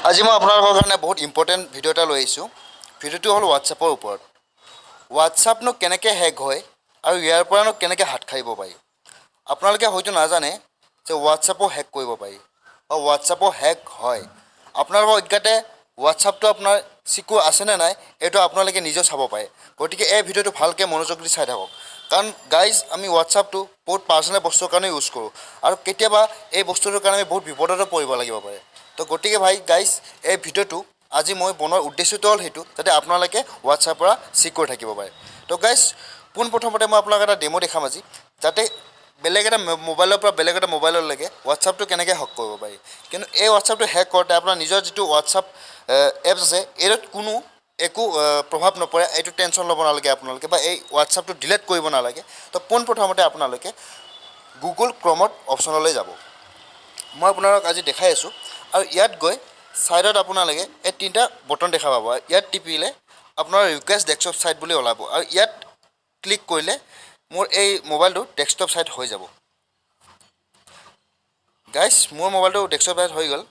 আজি মই আপোনালোকৰ কাৰণে বহুত ইম্পৰ্টেণ্ট ভিডিঅ' এটা লৈ আহিছোঁ। ভিডিঅ'টো হ'ল হোৱাটছআপৰ ওপৰত। হোৱাটছআপনো কেনেকৈ হেক হয় আৰু ইয়াৰ পৰানো কেনেকৈ হাত সাৰিব পাৰি। আপোনালোকে হয়তো নাজানে যে হোৱাটছআপো হেক কৰিব পাৰি বা হোৱাটছআপো হেক হয়। আপোনালোকৰ অজ্ঞাতে হোৱাটছআপটো আপোনাৰ চিকিউৰ আছেনে নাই এইটো আপোনালোকে নিজেও চাব পাৰে। গতিকে এই ভিডিঅ'টো ভালকৈ মনোযোগ দি চাই থাকক। কাৰণ গাইজ আমি হোৱাটছআপটো বহুত পাৰ্চনেল বস্তুৰ কাৰণে ইউজ কৰোঁ আৰু কেতিয়াবা এই বস্তুটোৰ কাৰণে আমি বহুত বিপদতো পৰিব লাগিব পাৰে। তো গতিকে ভাই গাইজ এই ভিডিঅ'টো আজি মই বনোৱাৰ উদ্দেশ্যটো হ'ল সেইটো যাতে আপোনালোকে হোৱাটছআপৰ পৰা চিকিউৰ থাকিব পাৰে। তো গাইজ পোনপ্ৰথমতে মই আপোনাক এটা ডেমো দেখাম আজি, যাতে বেলেগ এটা মোবাইলৰ পৰা বেলেগ এটা মোবাইললৈকে হোৱাটছআপটো কেনেকৈ হেক কৰিব পাৰি। কিন্তু এই হোৱাটছআপটো হেক কৰোঁতে আপোনাৰ নিজৰ যিটো হোৱাটছআপ এপছ আছে এইটোত কোনো একো প্ৰভাৱ নপৰে। এইটো টেনশ্যন ল'ব নালাগে আপোনালোকে, বা এই হোৱাটছআপটো ডিলিট কৰিব নালাগে। তো পোনপ্ৰথমতে আপোনালোকে গুগল ক্ৰমত অপশ্যনলৈ যাব। মই আপোনালোক আজি দেখাই আছোঁ আৰু ইয়াত গৈ ছাইডত আপোনালোকে এই তিনিটা বটন দেখা পাব। ইয়াত টিপিলে আপোনাৰ ৰিকুৱেষ্ট ডেস্কটপ ছাইট বুলি ওলাব আৰু ইয়াত ক্লিক কৰিলে মোৰ এই মোবাইলটো ডেস্কটপ ছাইট হৈ যাব। গাইজ মোৰ মোবাইলটো ডেস্কটপ ছাইট হৈ গ'ল।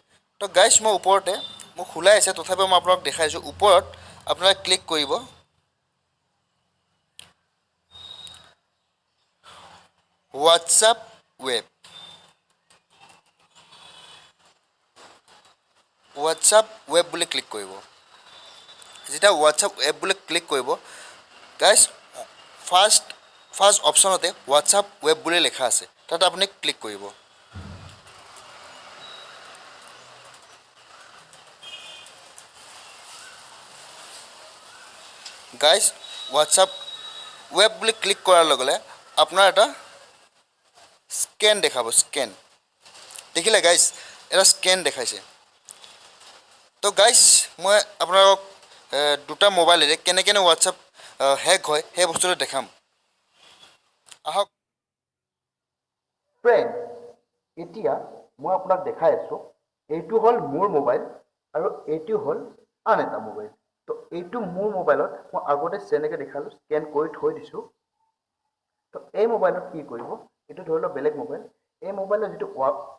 তো গাইজ মই ওপৰতে মোক খোলাই আছে, তথাপিও মই আপোনাক দেখাইছোঁ। ওপৰত আপোনালোকে ক্লিক কৰিব হোৱাটছআপ ৱেব। হোৱাটছআপ ৱেব বুলি ক্লিক কৰিব। যেতিয়া হোৱাটছআপ ৱেব বুলি ক্লিক কৰিব গাইজ ফাৰ্ষ্ট অপশ্যনতে হোৱাটছআপ ৱেব বুলি লিখা আছে, তাত আপুনি ক্লিক কৰিব। গাইজ হোৱাটছআপ ৱেব বুলি ক্লিক কৰাৰ লগে লগে আপোনাৰ এটা স্কেন দেখাব। স্কেন দেখিলে গাইজ, এটা স্কেন দেখাইছে। তো গাইজ মই আপোনালোকক দুটা মোবাইলেৰে কেনেকৈ হোৱাটছআপ হেক হয় সেই বস্তুটো দেখাম। আহক ফ্ৰেণ্ড, এতিয়া মই আপোনাক দেখাই আছোঁ। এইটো হ'ল মোৰ মোবাইল আৰু এইটো হ'ল আন এটা মোবাইল। তো এইটো মোৰ মোবাইলত মই আগতে যেনেকৈ দেখালোঁ স্কেন কৰি থৈ দিছোঁ। তো এই মোবাইলত কি কৰিব, এইটো ধৰি লওক বেলেগ মোবাইল। এই মোবাইলৰ যিটো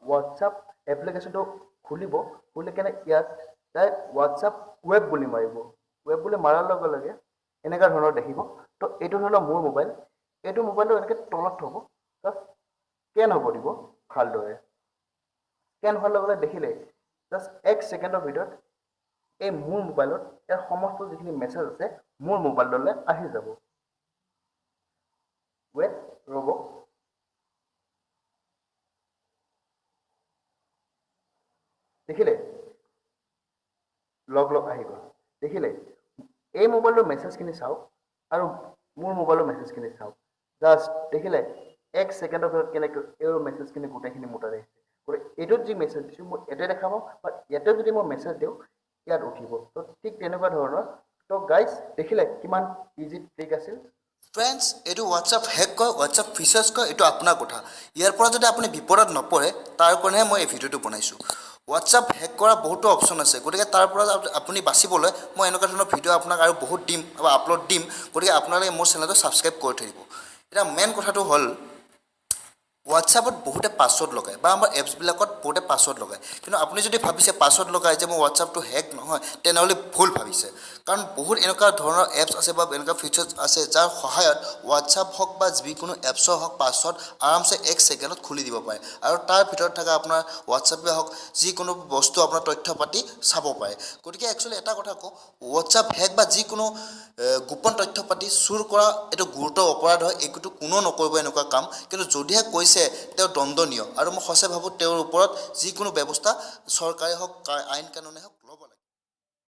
হোৱাটছআপ এপ্লিকেশ্যনটো খুলিব, খুলি কেনে ইয়াত ডাইৰেক্ট হোৱাটছআপ ৱেব বুলি মাৰিব। ৱেব বুলি মাৰাৰ লগে লগে এনেকুৱা ধৰণৰ দেখিব। তো এইটো ধৰি লওক মোৰ মোবাইল। এইটো মোবাইলটো এনেকৈ তলত থ'ব, জাষ্ট স্কেন হ'ব দিব ভালদৰে। স্কেন হোৱাৰ লগে লগে দেখিলে জাষ্ট 1 ছেকেণ্ডৰ ভিতৰত এই মোৰ মোবাইলত ইয়াৰ সমস্ত যিখিনি মেছেজ আছে মোৰ মোবাইললৈ আহি যাব। ৱেট ৰ'ব। দেখিলে লগ আহি গ'ল। দেখিলে এই মোবাইলৰ মেছেজখিনি চাওক আৰু মোৰ মোবাইলৰ মেছেজখিনি চাওক। জাষ্ট দেখিলে 1 ছেকেণ্ডৰ ভিতৰত কেনেকৈ এই মেছেজখিনি গোটেইখিনি মোৰ তাত আহিছে। গতিকে এইটোত যি মেছেজ দিছোঁ মোৰ ইয়াতে দেখাব, বা ইয়াতে যদি মই মেছেজ দিওঁ ইয়াত উঠিব। তো ঠিক তেনেকুৱা ধৰণৰ। তো গাইজ দেখিলে কিমান ইজি ট্ৰিক আছিল। ফ্ৰেণ্ডছ, এইটো হোৱাটছআপ হেক কয়, হোৱাটছআপ ফিচাৰ্ছ কয়, এইটো আপোনাৰ কথা। ইয়াৰ পৰা যদি আপুনি বিপদত নপৰে তাৰ কাৰণেহে মই এই ভিডিঅ'টো বনাইছোঁ। হোৱাটছআপ হেক কৰা বহুতো অপশ্যন আছে, গতিকে তাৰ পৰা আপুনি বাচিবলৈ মই এনেকুৱা ধৰণৰ ভিডিঅ' আপোনাক আৰু বহুত দিম বা আপলোড দিম। গতিকে আপোনালোকে মোৰ চেনেলটো ছাবস্ক্ৰাইব কৰি থৈ দিব। এতিয়া মেইন কথাটো হ'ল হোৱাটছআপত বহুতে পাছৱৰ্ড লগায় বা আমাৰ এপছবিলাকত বহুতে পাছৱৰ্ড লগায়। কিন্তু আপুনি যদি ভাবিছে পাছৱৰ্ড লগাই যে মোৰ হোৱাটছআপটো হেক নহয়, তেনেহ'লে ভুল ভাবিছে। কাৰণ বহুত এনেকুৱা ধৰণৰ এপছ আছে বা এনেকুৱা ফিচাৰ্ছ আছে যাৰ সহায়ত হোৱাটছআপ হওক বা যিকোনো এপছৰ হওক পাছৱৰ্ড আৰামছে 1 ছেকেণ্ডত খুলি দিব পাৰে আৰু তাৰ ভিতৰত থকা আপোনাৰ হোৱাটছআপে হওক যিকোনো বস্তু আপোনাৰ তথ্য পাতি চাব পাৰে। গতিকে একচুৱেলি এটা কথা কওঁ, হোৱাটছআপ হেক বা যিকোনো গোপন তথ্য পাতি চুৰ কৰা এইটো গুৰুতৰ অপৰাধ হয়। এইটো কোনেও নকৰিব এনেকুৱা কাম। কিন্তু যদিহে কৈছে তেওঁ দণ্ডনীয়, আৰু মই সঁচাই ভাবোঁ তেওঁৰ ওপৰত যিকোনো ব্যৱস্থা চৰকাৰে হওক আইন কানুনে হওক ল'ব লাগে।